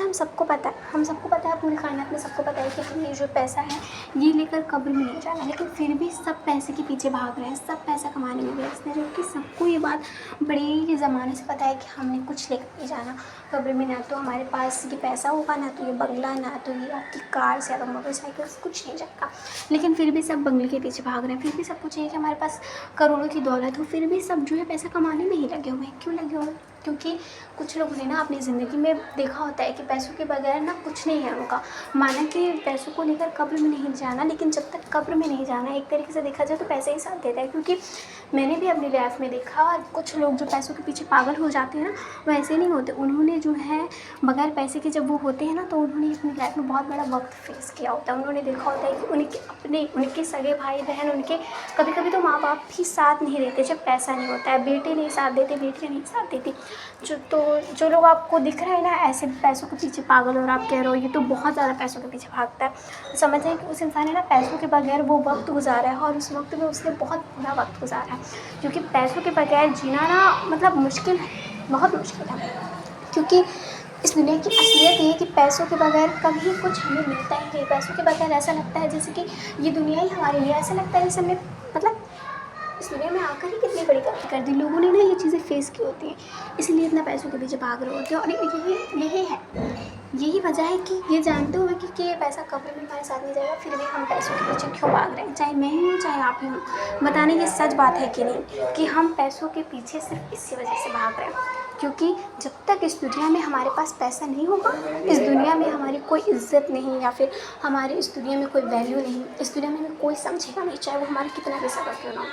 हम सबको पता है, पूरी कायनात में सबको पता है कि हमें जो पैसा है ये लेकर कब्र में नहीं जाना, लेकिन फिर भी सब पैसे के पीछे भाग रहे हैं, सब पैसा कमाने में व्यस्त हैं, जबकि सबको ये बात बड़े ही ज़माने से पता है कि हमने कुछ लेकर नहीं जाना कब्र में। ना तो हमारे पास ये पैसा होगा, ना तो ये बंगला, ना तो ये आपकी कार से या मोटरसाइकिल से, कुछ नहीं जाएगा। लेकिन फिर भी सब बंगले के पीछे भाग रहे हैं, फिर भी सबको चाहिए कि हमारे पास करोड़ों की दौलत हो, फिर भी सब जो है पैसा कमाने में ही लगे हुए हैं। क्यों लगे हुए हैं? क्योंकि कुछ लोगों ने ना अपनी ज़िंदगी में देखा होता है कि पैसों के बगैर ना कुछ नहीं है उनका। माना कि पैसों को लेकर कब्र में नहीं जाना, लेकिन जब तक कब्र में नहीं जाना, एक तरीके से देखा जाए तो पैसे ही साथ देता है। क्योंकि मैंने भी अपनी लाइफ में देखा, और कुछ लोग जो पैसों के पीछे पागल हो जाते हैं ना, वो ऐसे नहीं होते। उन्होंने जो है बगैर पैसे के जब वो होते हैं ना, तो उन्होंने अपनी लाइफ में बहुत बड़ा वक्त फेस किया होता है। उन्होंने देखा होता है कि उनके सगे भाई बहन, उनके कभी कभी तो माँ बाप भी साथ नहीं देते जब पैसा नहीं होता है, बेटे नहीं साथ देते, बेटियाँ नहीं साथ देती। जो लोग आपको दिख रहे हैं ना ऐसे पैसों के पीछे पागल, और आप कह रहे हो ये तो बहुत ज़्यादा पैसों के पीछे भागता है, समझ जाए कि उस इंसान ने ना पैसों के बगैर वो वक्त गुजारा है, और उस वक्त में उसने बहुत बुरा वक्त गुजारा है। क्योंकि पैसों के बगैर जीना ना मतलब मुश्किल है, बहुत मुश्किल है। क्योंकि इस दुनिया की असलियत ये है कि पैसों के बगैर कभी कुछ हमें मिलता ही नहीं। पैसों के बगैर ऐसा लगता है जैसे कि ये दुनिया ही हमारे लिए, ऐसा लगता है जैसे हमने मतलब इस दुनिया में आकर ही कितनी बड़ी गलती कर दी। लोगों ने ना ये चीज़ें फेस की होती हैं, इसलिए इतना पैसों के पीछे भाग रहे होते हैं। और यही वजह है कि ये जानते हुए कि ये पैसा कभी भी हमारे साथ नहीं जाएगा, फिर भी हम पैसों के पीछे क्यों भाग रहे हैं। चाहे मैं ही हूँ, चाहे आप ही हूँ, बताने ये सच बात है कि नहीं, कि हम पैसों के पीछे सिर्फ इसी वजह से भाग रहे हैं। क्योंकि जब तक इस दुनिया में हमारे पास पैसा नहीं होगा, इस दुनिया में हमारी कोई इज्जत नहीं, या फिर हमारी इस दुनिया में कोई वैल्यू नहीं, इस दुनिया में हमें कोई समझेगा नहीं, चाहे वो हमारा कितना भी सगा क्यों ना हो।